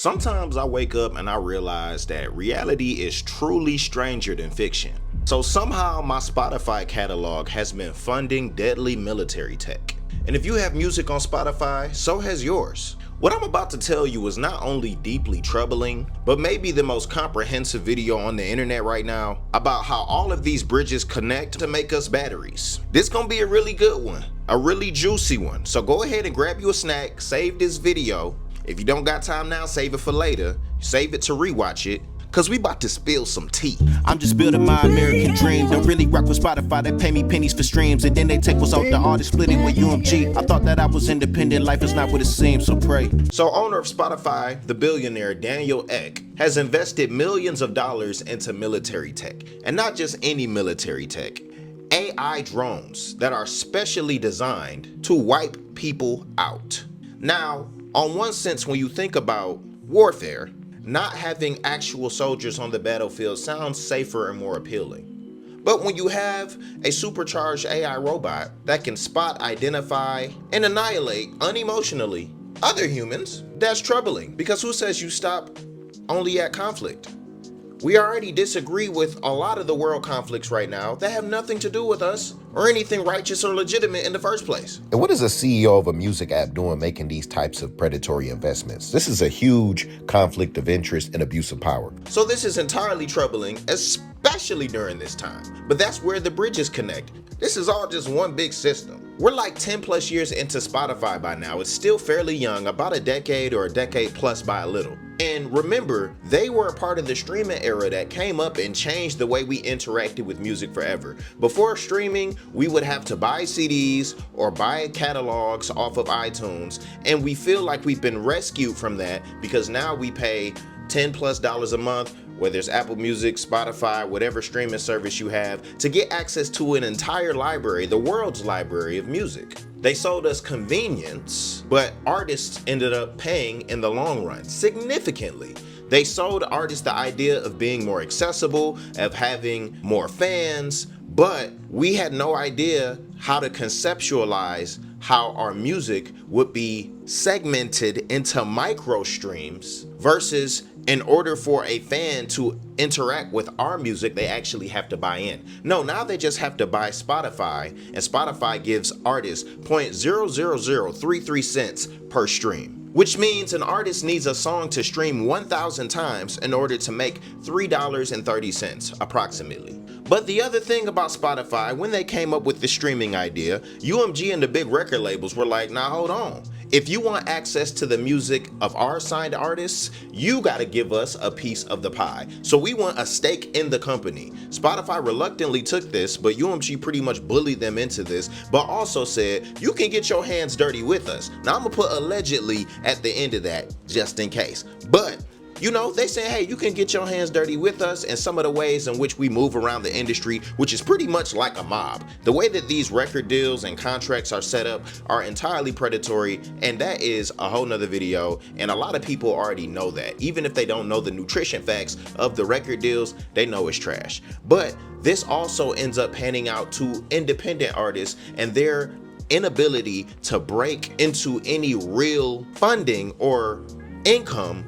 Sometimes I wake up and I realize that reality is truly stranger than fiction. So somehow my Spotify catalog has been funding deadly military tech. And if you have music on Spotify, so has yours. What I'm about to tell you is not only deeply troubling, but maybe the most comprehensive video on the internet right now about how all of these bridges connect to make us batteries. This gonna be a really good one, a really juicy one. So go ahead and grab you a snack, save this video. If you don't got time now, save it for later. Save it to rewatch it, cause we about to spill some tea. I'm just building my American dream. Don't really rock with Spotify, they pay me pennies for streams, and then they take what's out the artist, split it with UMG. I thought that I was independent, life is not what it seems, so pray. So owner of Spotify, the billionaire Daniel Eck, has invested millions of dollars into military tech. And not just any military tech. AI drones that are specially designed to wipe people out. Now, on one sense, when you think about warfare, not having actual soldiers on the battlefield sounds safer and more appealing. But when you have a supercharged AI robot that can spot, identify, and annihilate unemotionally other humans, that's troubling, because who says you stop only at conflict? We already disagree with a lot of the world conflicts right now that have nothing to do with us or anything righteous or legitimate in the first place. And what is a CEO of a music app doing making these types of predatory investments? This is a huge conflict of interest and abuse of power. So this is entirely troubling, especially during this time. But that's where the bridges connect. This is all just one big system. We're like 10 plus years into Spotify by now. It's still fairly young, about a decade or a decade plus by a little. And remember, they were a part of the streaming era that came up and changed the way we interacted with music forever. Before streaming, we would have to buy CDs or buy catalogs off of iTunes, and we feel like we've been rescued from that because now we pay $10+ a month, whether it's Apple Music, Spotify, whatever streaming service you have, to get access to an entire library, the world's library of music. They sold us convenience, but artists ended up paying in the long run, significantly. They sold artists the idea of being more accessible, of having more fans, but we had no idea how to conceptualize how our music would be segmented into micro streams versus in order for a fan to interact with our music, they actually have to buy in. No, now they just have to buy Spotify, and Spotify gives artists 0.00033 cents per stream, which means an artist needs a song to stream 1,000 times in order to make $3.30 approximately. But the other thing about Spotify, when they came up with the streaming idea, UMG and the big record labels were like, nah, hold on. If you want access to the music of our signed artists, you gotta give us a piece of the pie. So we want a stake in the company. Spotify reluctantly took this, but UMG pretty much bullied them into this, but also said, you can get your hands dirty with us. Now I'm gonna put allegedly at the end of that, just in case. But you know, they say, hey, you can get your hands dirty with us, and some of the ways in which we move around the industry, which is pretty much like a mob. The way that these record deals and contracts are set up are entirely predatory, and that is a whole nother video, and a lot of people already know that. Even if they don't know the nutrition facts of the record deals, they know it's trash. But this also ends up panning out to independent artists and their inability to break into any real funding or income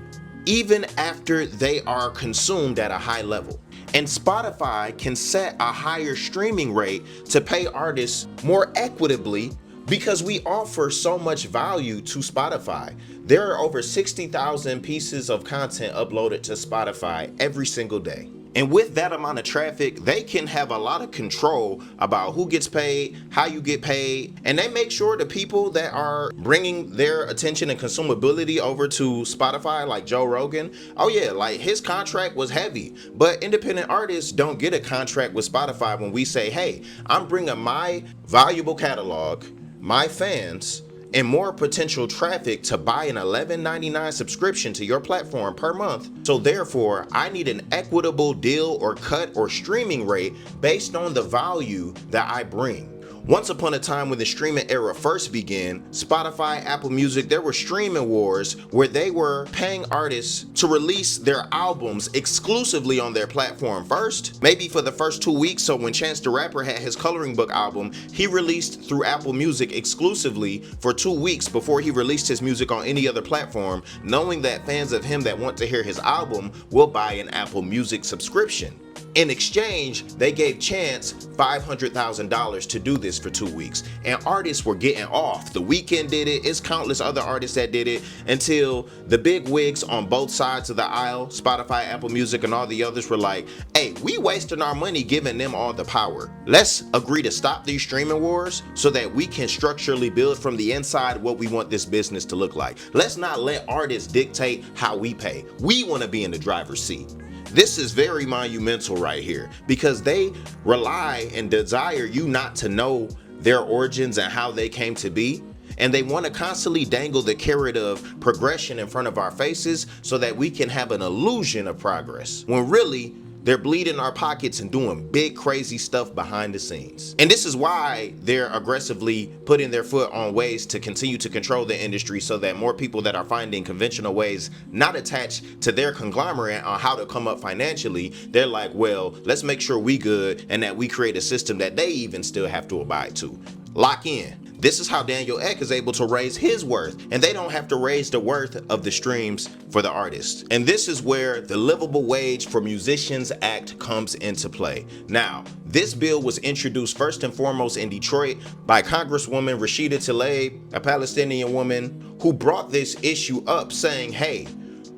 even after they are consumed at a high level. And Spotify can set a higher streaming rate to pay artists more equitably because we offer so much value to Spotify. There are over 60,000 pieces of content uploaded to Spotify every single day. And with that amount of traffic, they can have a lot of control about who gets paid, how you get paid, and they make sure the people that are bringing their attention and consumability over to Spotify, like Joe Rogan, oh yeah, like his contract was heavy. But independent artists don't get a contract with Spotify when we say, hey, I'm bringing my valuable catalog, my fans, and more potential traffic to buy an $11.99 subscription to your platform per month. So therefore, I need an equitable deal or cut or streaming rate based on the value that I bring. Once upon a time when the streaming era first began, Spotify, Apple Music, there were streaming wars where they were paying artists to release their albums exclusively on their platform first, maybe for the first 2 weeks. So when Chance the Rapper had his coloring book album, he released through Apple Music exclusively for 2 weeks before he released his music on any other platform, knowing that fans of him that want to hear his album will buy an Apple Music subscription. In exchange, they gave Chance $500,000 to do this for 2 weeks, and artists were getting off. The Weeknd did it, it's countless other artists that did it, until the big wigs on both sides of the aisle, Spotify, Apple Music, and all the others were like, hey, we wasting our money giving them all the power. Let's agree to stop these streaming wars so that we can structurally build from the inside what we want this business to look like. Let's not let artists dictate how we pay. We want to be in the driver's seat. This is very monumental right here because they rely and desire you not to know their origins and how they came to be. And they want to constantly dangle the carrot of progression in front of our faces so that we can have an illusion of progress, when really they're bleeding our pockets and doing big crazy stuff behind the scenes. And this is why they're aggressively putting their foot on ways to continue to control the industry so that more people that are finding conventional ways not attached to their conglomerate on how to come up financially, they're like, well, let's make sure we good and that we create a system that they even still have to abide to. Lock in. This is how Daniel Eck is able to raise his worth, and they don't have to raise the worth of the streams for the artists. And this is where the Livable Wage for Musicians Act comes into play. Now, this bill was introduced first and foremost in Detroit by Congresswoman Rashida Tlaib, a Palestinian woman, who brought this issue up saying, hey,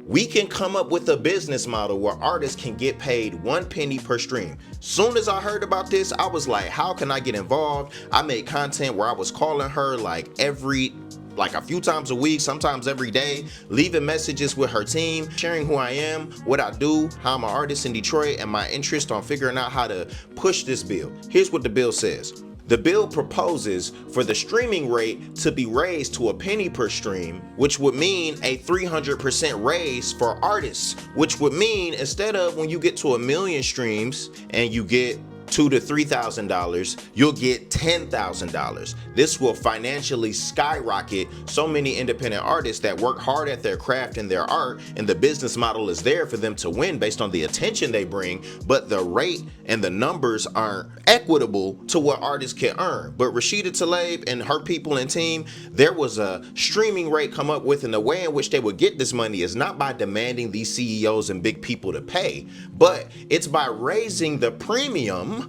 we can come up with a business model where artists can get paid 1 penny per stream. Soon as I heard about this, I was like, how can I get involved? I made content where I was calling her like a few times a week, sometimes every day, leaving messages with her team, sharing who I am, what I do, how I'm an artist in Detroit, and my interest on figuring out how to push this bill. Here's what the bill says. The bill proposes for the streaming rate to be raised to 1 penny per stream, which would mean a 300% raise for artists, which would mean instead of when you get to 1 million streams and you get $2,000 to $3,000, you'll get $10,000. This will financially skyrocket so many independent artists that work hard at their craft and their art, and the business model is there for them to win based on the attention they bring, but the rate and the numbers aren't equitable to what artists can earn. But Rashida Tlaib and her people and team, there was a streaming rate come up with, and the way in which they would get this money is not by demanding these CEOs and big people to pay, but it's by raising the premium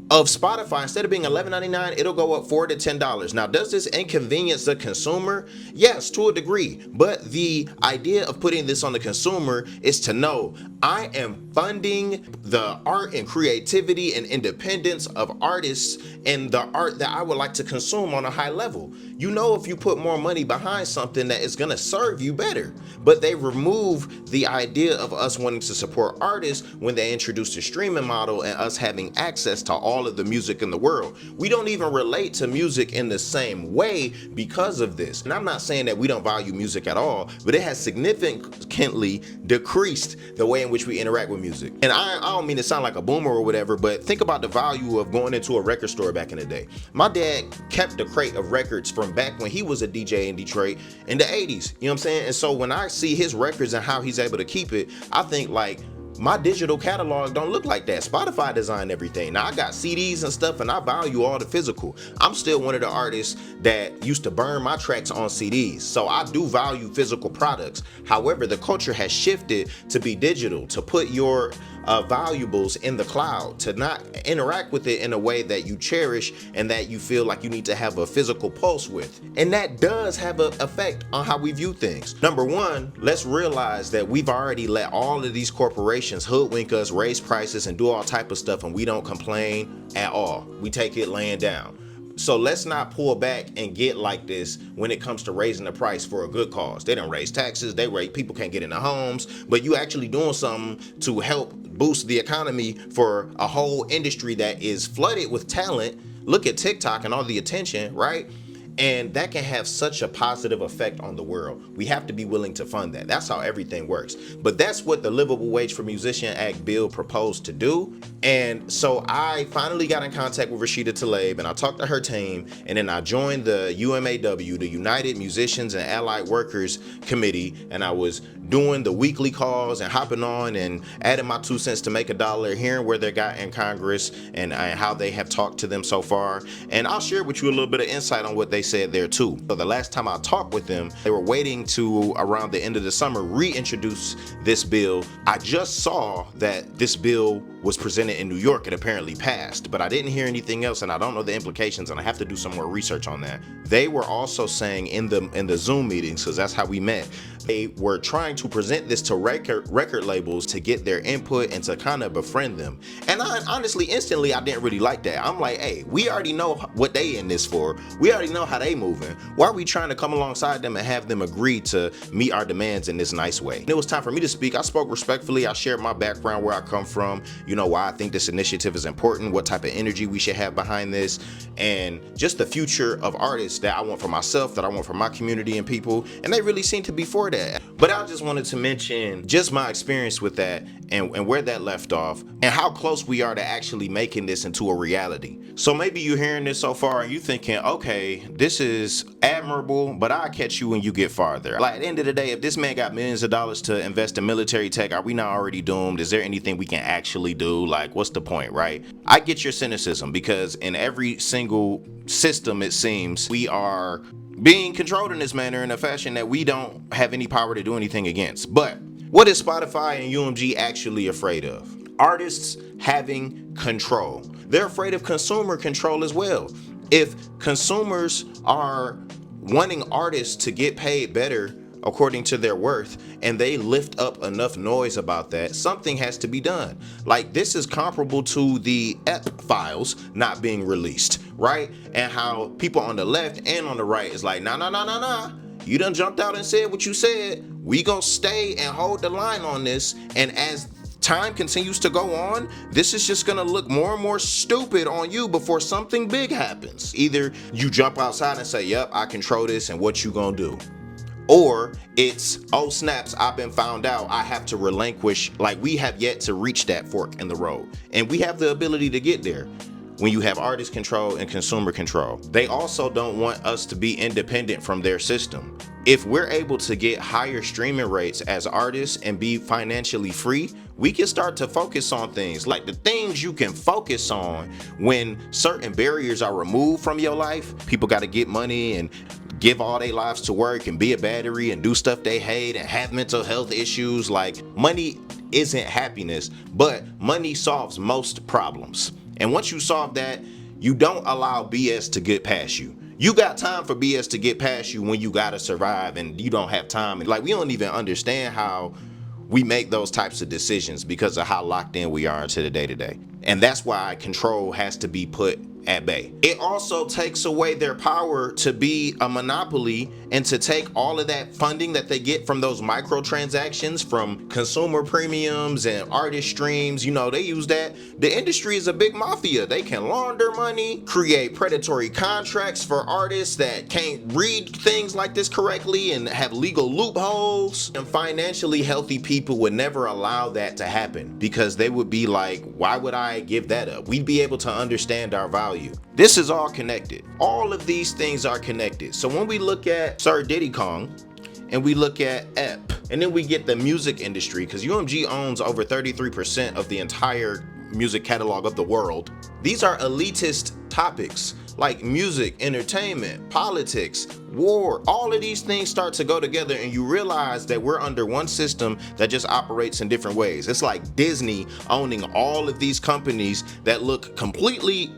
of Spotify. Instead of being $11.99, it'll go up $4 to $10. Now, does this inconvenience the consumer? Yes, to a degree. But the idea of putting this on the consumer is to know I am funding the art and creativity and independence of artists and the art that I would like to consume on a high level. You know, if you put more money behind something that is going to serve you better. But they remove the idea of us wanting to support artists when they introduce the streaming model and us having access to all of the music in the world. We don't even relate to music in the same way because of this. And I'm not saying that we don't value music at all, but it has significantly decreased the way in which we interact with music. And I don't mean to sound like a boomer or whatever, but think about the value of going into a record store back in the day. My dad kept a crate of records from back when he was a DJ in Detroit in the 80s. You know what I'm saying? And so when I see his records and how he's able to keep it, I think like, my digital catalog don't look like that. Spotify designed everything. Now I got CDs and stuff and I value all the physical. I'm still one of the artists that used to burn my tracks on CDs. So I do value physical products. However, the culture has shifted to be digital, to put your valuables in the cloud, to not interact with it in a way that you cherish and that you feel like you need to have a physical pulse with. And that does have an effect on how we view things. Number one, let's realize that we've already let all of these corporations hoodwink us, raise prices, and do all type of stuff, and we don't complain at all. We take it laying down. So let's not pull back and get like this when it comes to raising the price for a good cause. They don't raise taxes, people can't get into homes, but you actually doing something to help boost the economy for a whole industry that is flooded with talent. Look at TikTok and all the attention, right? And that can have such a positive effect on the world. We have to be willing to fund that. That's how everything works. But that's what the Livable Wage for Musician Act bill proposed to do. And so I finally got in contact with Rashida Tlaib, and I talked to her team, and then I joined the UMAW, the United Musicians and Allied Workers Committee, and I was doing the weekly calls and hopping on and adding my 2 cents to make a dollar, hearing where they got in Congress and how they have talked to them so far. And I'll share with you a little bit of insight on what they said there too. So the last time I talked with them, they were waiting to, around the end of the summer, reintroduce this bill. I just saw that this bill was presented in New York and apparently passed, but I didn't hear anything else, and I don't know the implications, and I have to do some more research on that. They were also saying in the Zoom meetings, because that's how we met, they were trying to present this to record labels to get their input and to kind of befriend them. And I honestly, instantly, I didn't really like that. I'm like, hey, we already know what they in this for. We already know how they moving. Why are we trying to come alongside them and have them agree to meet our demands in this nice way? And it was time for me to speak. I spoke respectfully. I shared my background, where I come from, why I think this initiative is important, what type of energy we should have behind this, and just the future of artists that I want for myself, that I want for my community and people. And they really seem to be for that. But I just wanted to mention just my experience with that and where that left off and how close we are to actually making this into a reality. So maybe you're hearing this so far and you thinking, okay, this is admirable, but I'll catch you when you get farther. Like, at the end of the day, if this man got millions of dollars to invest in military tech, are we not already doomed? Is there anything we can actually do? Like, what's the point, right? I get your cynicism, because in every single system, it seems, we are being controlled in this manner, in a fashion that we don't have any power to do anything against. But what is Spotify and UMG actually afraid of? Artists having control. They're afraid of consumer control as well. If consumers are wanting artists to get paid better according to their worth, and they lift up enough noise about that, something has to be done. Like, this is comparable to the EP files not being released, right? And how people on the left and on the right is like, nah. You done jumped out and said what you said. We gonna stay and hold the line on this. And as time continues to go on, this is just gonna look more and more stupid on you before something big happens. Either you jump outside and say, yep, I control this, and what you gonna do? Or it's, oh snaps, I've been found out, I have to relinquish. Like, we have yet to reach that fork in the road. And we have the ability to get there when you have artist control and consumer control. They also don't want us to be independent from their system. If we're able to get higher streaming rates as artists and be financially free, we can start to focus on things like the things you can focus on when certain barriers are removed from your life. People got to get money and give all their lives to work and be a battery and do stuff they hate and have mental health issues. Like, money isn't happiness, but money solves most problems. And once you solve that, you don't allow BS to get past you. You got time for BS to get past you when you gotta survive and you don't have time. And like, we don't even understand how we make those types of decisions because of how locked in we are into the day-to-day. And that's why control has to be put at bay. It also takes away their power to be a monopoly and to take all of that funding that they get from those microtransactions, from consumer premiums and artist streams. They use that. The industry is a big mafia. They can launder money, create predatory contracts for artists that can't read things like this correctly and have legal loopholes. And financially healthy people would never allow that to happen, because they would be like, why would I give that up? We'd be able to understand our value. This is all connected. All of these things are connected. So when we look at Sir Diddy Kong and we look at EP, and then we get the music industry, because UMG owns over 33% of the entire music catalog of the world. These are elitist topics like music, entertainment, politics, war. All of these things start to go together, and you realize that we're under one system that just operates in different ways. It's like Disney owning all of these companies that look completely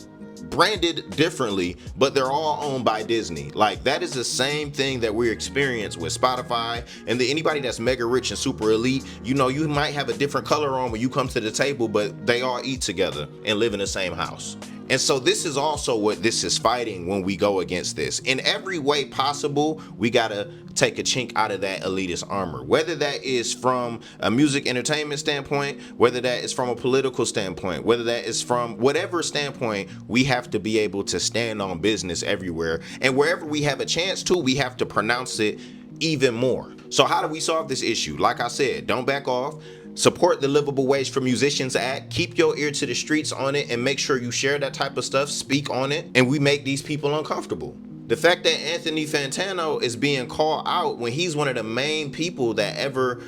branded differently, but they're all owned by Disney. Like, that is the same thing that we experience with Spotify. And anybody that's mega rich and super elite, you might have a different color on when you come to the table, but they all eat together and live in the same house. And so this is also what this is fighting when we go against this. In every way possible, we gotta take a chink out of that elitist armor. Whether that is from a music entertainment standpoint, whether that is from a political standpoint, whether that is from whatever standpoint, we have to be able to stand on business everywhere. And wherever we have a chance to, we have to pronounce it even more. So how do we solve this issue? Like I said, don't back off. Support the Livable Wage for Musicians Act. Keep your ear to the streets on it and make sure you share that type of stuff, speak on it, and we make these people uncomfortable. The fact that Anthony Fantano is being called out when he's one of the main people that ever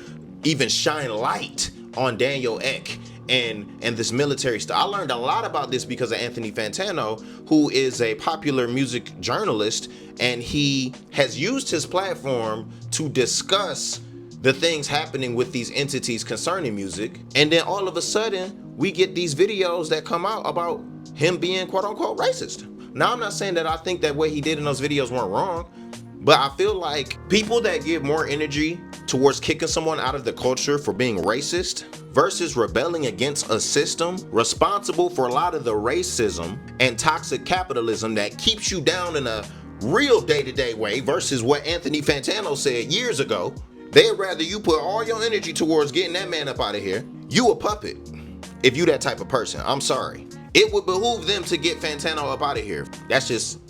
even shine light on Daniel Eck and this military stuff. I learned a lot about this because of Anthony Fantano, who is a popular music journalist, and he has used his platform to discuss the things happening with these entities concerning music. And then all of a sudden, we get these videos that come out about him being quote unquote racist. Now, I'm not saying that I think that what he did in those videos weren't wrong, but I feel like people that give more energy towards kicking someone out of the culture for being racist versus rebelling against a system responsible for a lot of the racism and toxic capitalism that keeps you down in a real day-to-day way versus what Anthony Fantano said years ago. They'd rather you put all your energy towards getting that man up out of here. You a puppet if you that type of person. I'm sorry. It would behoove them to get Fantano up out of here. That's just,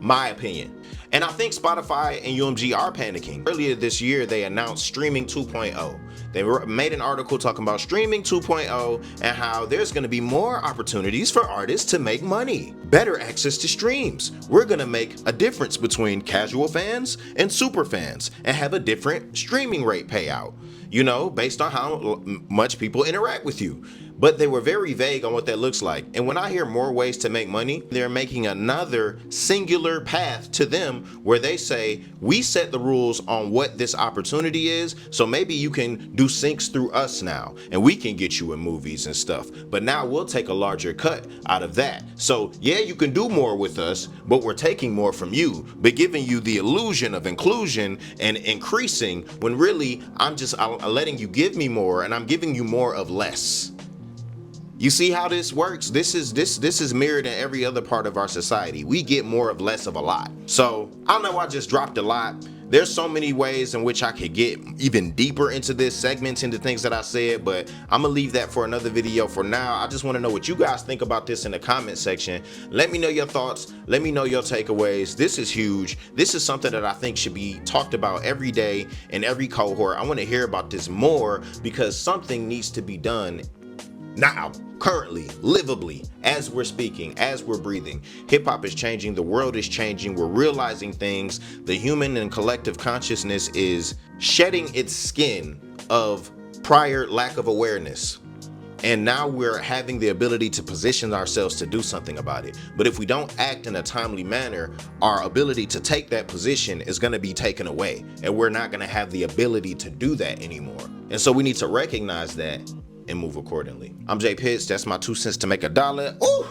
my opinion. And I think Spotify and UMG are panicking. Earlier this year, they announced Streaming 2.0. They made an article talking about Streaming 2.0 and how there's going to be more opportunities for artists to make money, better access to streams. We're going to make a difference between casual fans and super fans and have a different streaming rate payout, based on how much people interact with you. But they were very vague on what that looks like. And when I hear more ways to make money, they're making another singular path to them where they say, we set the rules on what this opportunity is, so maybe you can do syncs through us now, and we can get you in movies and stuff. But now we'll take a larger cut out of that. So yeah, you can do more with us, but we're taking more from you, but giving you the illusion of inclusion and increasing when really I'm letting you give me more and I'm giving you more of less. You see how this works? This is mirrored in every other part of our society. We get more of less of a lot. So I know I just dropped a lot. There's so many ways in which I could get even deeper into this, segments into things that I said, but I'm gonna leave that for another video. For now, I just wanna know what you guys think about this in the comment section. Let me know your thoughts. Let me know your takeaways. This is huge. This is something that I think should be talked about every day in every cohort. I wanna hear about this more because something needs to be done now, currently, livably, as we're speaking, as we're breathing. Hip hop is changing, the world is changing, we're realizing things. The human and collective consciousness is shedding its skin of prior lack of awareness. And now we're having the ability to position ourselves to do something about it. But if we don't act in a timely manner, our ability to take that position is going to be taken away. And we're not going to have the ability to do that anymore. And so we need to recognize that and move accordingly. I'm Jay Pitts. That's my 2 cents to make a dollar. Ooh!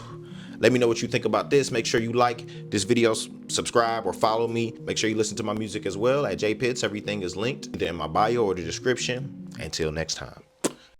Let me know what you think about this. Make sure you like this video, subscribe, or follow me. Make sure you listen to my music as well at Jay Pitts. Everything is linked either in my bio or the description. Until next time.